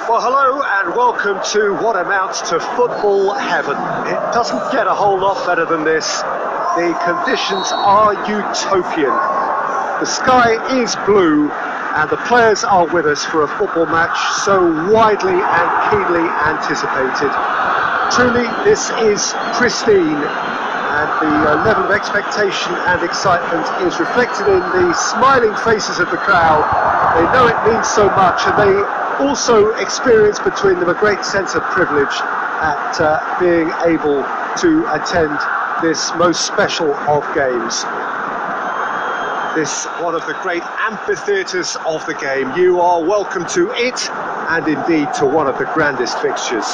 Well, hello and welcome to what amounts to football heaven. It doesn't get a whole lot better than this. The conditions are utopian. The sky is blue and the players are with us for a football match so widely and keenly anticipated. Truly, this is pristine, and the level of expectation and excitement is reflected in the smiling faces of the crowd. They know it means so much, and they also experience between them a great sense of privilege at being able to attend this most special of games. This one of the great amphitheatres of the game. You are welcome to it, and indeed to one of the grandest fixtures.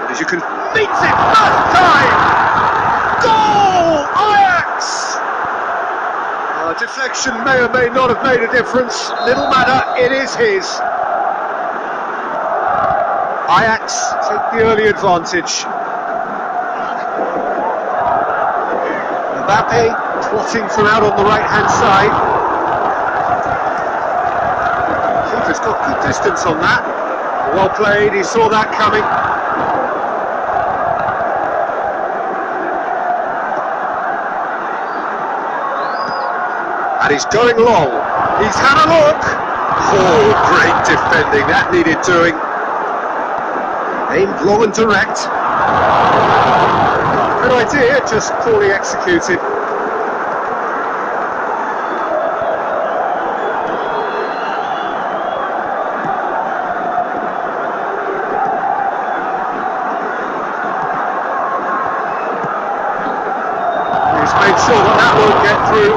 As you can meet it first time! Goal! Ajax! Deflection may or may not have made a difference. Little matter, it is his. Ajax take the early advantage. Mbappe plotting from out on the right-hand side. Keeper's got good distance on that. Well played, he saw that coming. And he's going long. He's had a look. Oh, great defending. That needed doing. Aimed long and direct. Good idea, just poorly executed. He's made sure that won't get through.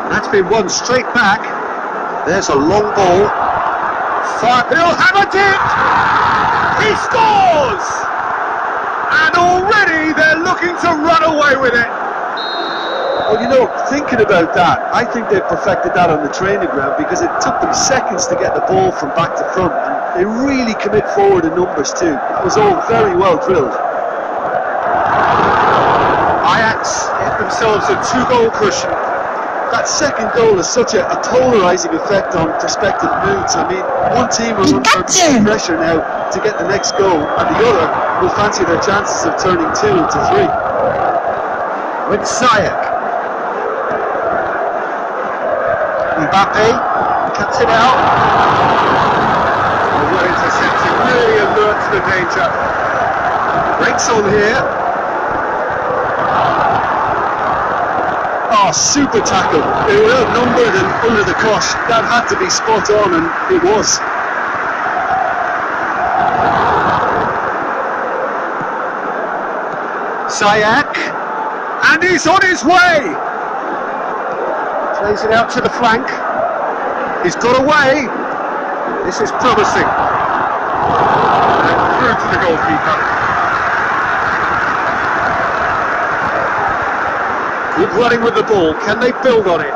That's been won straight back. There's a long ball. He'll hammer it! He scores! And already they're looking to run away with it. Well, you know, thinking about that, I think they perfected that on the training ground, because it took them seconds to get the ball from back to front, and they really commit forward in numbers too. That was all very well drilled. Ajax hit themselves a 2-goal cushion. That second goal has such a polarising effect on prospective moods. I mean, one team will under pressure now to get the next goal, and the other will fancy their chances of turning 2 into 3. With Ziyech. Mbappe cuts it out. Well intercepted, really alert to the danger. Breaks on here. Oh, Oh, super tackle. They were outnumbered and under the cosh. That had to be spot on, and it was. Ziyech, and he's on his way. Plays it out to the flank. He's got away. This is promising. And through to the goalkeeper. Good running with the ball. Can they build on it?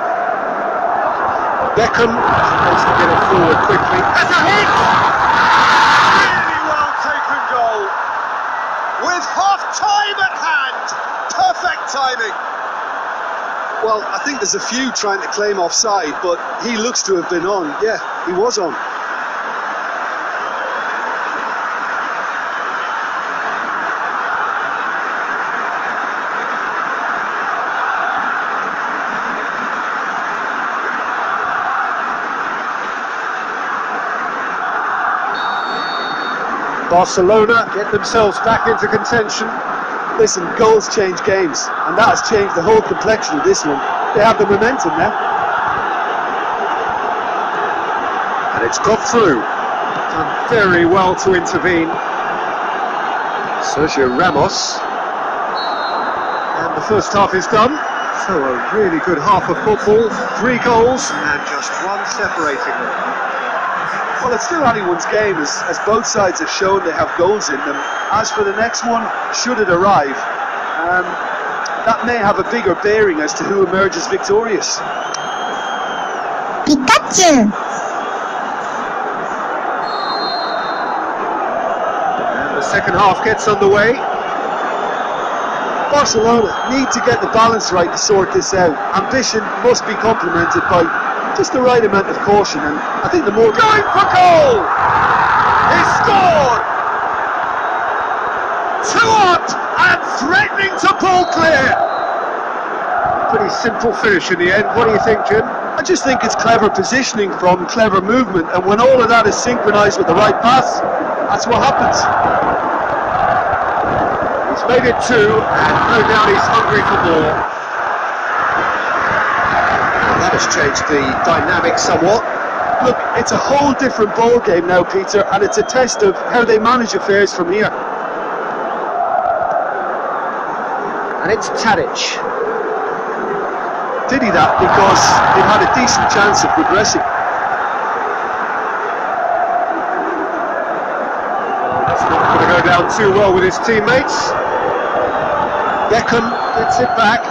Beckham tries to get it forward quickly. There's a hit! Really well taken goal. With half-time at hand. Perfect timing. Well, I think there's a few trying to claim offside, but he looks to have been on. Yeah, he was on. Barcelona get themselves back into contention. Listen, goals change games, and that has changed the whole complexion of this one. They have the momentum now. And it's got through. Done very well to intervene. Sergio Ramos. And the first half is done. So a really good half of football. 3 goals and just 1 separating them. Well, it's still anyone's game, as both sides have shown they have goals in them. As for the next one, should it arrive, that may have a bigger bearing as to who emerges victorious. Pikachu! And the second half gets underway. Barcelona need to get the balance right to sort this out. Ambition must be complemented by just the right amount of caution, and I think the more... Going for goal! He scored! 2-up and threatening to pull clear! Pretty simple finish in the end. What do you think, Jim? I just think it's clever positioning from clever movement, and when all of that is synchronised with the right pass, that's what happens. He's made it 2, and no doubt he's hungry for more. That has changed the dynamic somewhat. Look, it's a whole different ball game now, Peter, and it's a test of how they manage affairs from here. And it's Tadic. Did he that because he had a decent chance of progressing? That's not going to go down too well with his teammates. Beckham gets it back.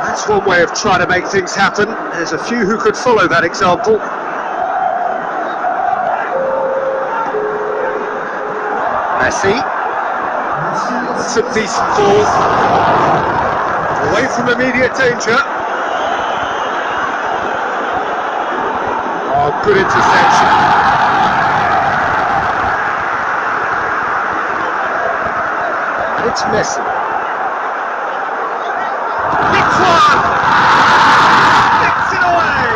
That's one way of trying to make things happen. There's a few who could follow that example. Messi. That's a decent ball. Away from immediate danger. Oh, good interception. And it's Messi. Sticks it away!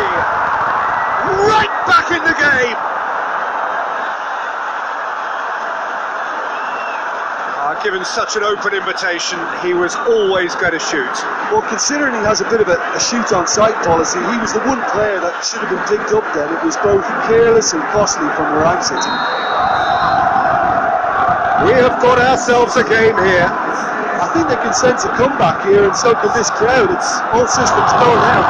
Right back in the game! Given such an open invitation, he was always going to shoot. Well, considering he has a bit of a shoot-on-sight policy, he was the one player that should have been picked up then. It was both careless and costly from where I'm sitting. We have got ourselves a game here. I think they can sense a comeback here, and so can this crowd. It's all systems go now.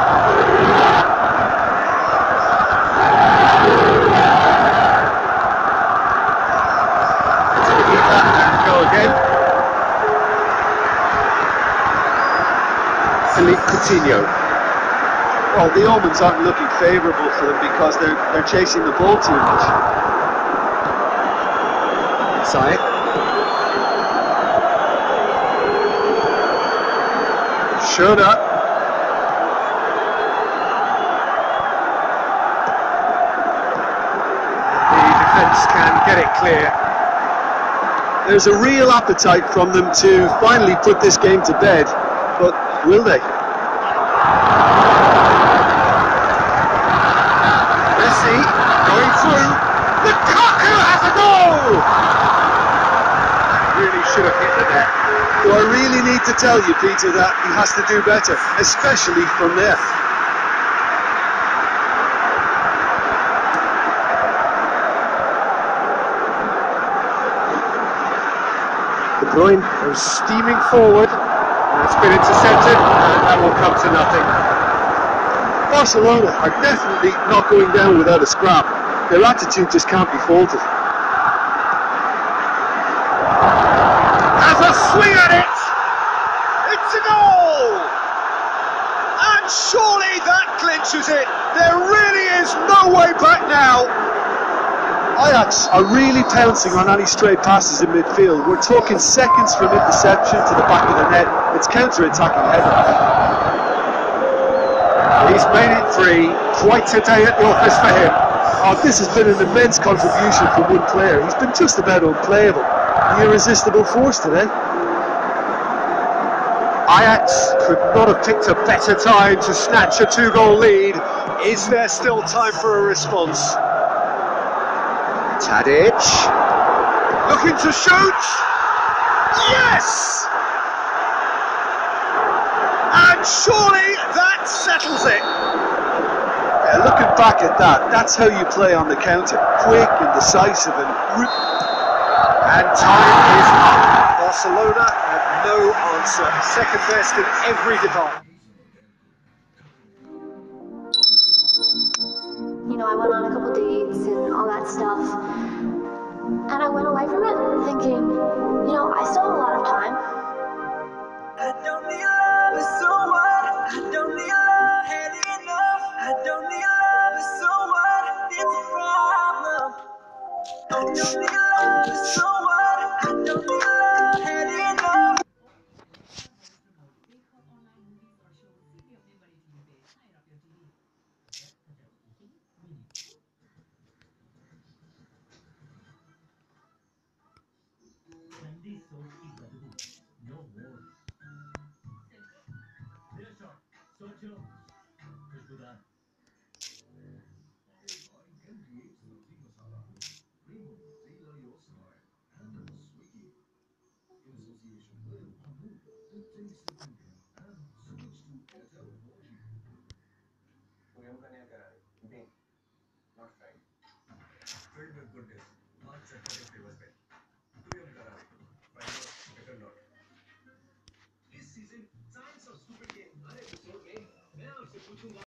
Go again. Philippe Coutinho. Well, the omens aren't looking favourable for them because they're chasing the ball too much. Ziyech. Schöner. The defence can get it clear. There's a real appetite from them to finally put this game to bed, but will they? Messi going through. Lukaku has a goal! Really should have hit the net. Do I really need to tell you, Peter, that he has to do better, especially from there? De Bruyne goes steaming forward, and it's been intercepted, and that will come to nothing. Barcelona are definitely not going down without a scrap. Their attitude just can't be faulted. Has a swing at it! It's a goal! And surely that clinches it. There really is no way back now. Ajax are really pouncing on any stray passes in midfield. We're talking seconds from interception to the back of the net. It's counter-attacking heaven. He's made it 3. Quite a day at the office for him. Oh, this has been an immense contribution from one player. He's been just about unplayable. The irresistible force today. Ajax could not have picked a better time to snatch a 2-goal lead. Is there still time for a response? Tadic, looking to shoot. Yes! And surely that settles it. Yeah, looking back at that, that's how you play on the counter. Quick and decisive and time is up. Barcelona have no answer. Second best in every department. You know, I went on a couple dates and all that stuff. And I went away from it thinking, you know, I still have a lot of time. I don't need love, so what? I don't need love, had enough. I don't need love, so what? It's a problem. I don't need love, so what? I don't need love, had enough.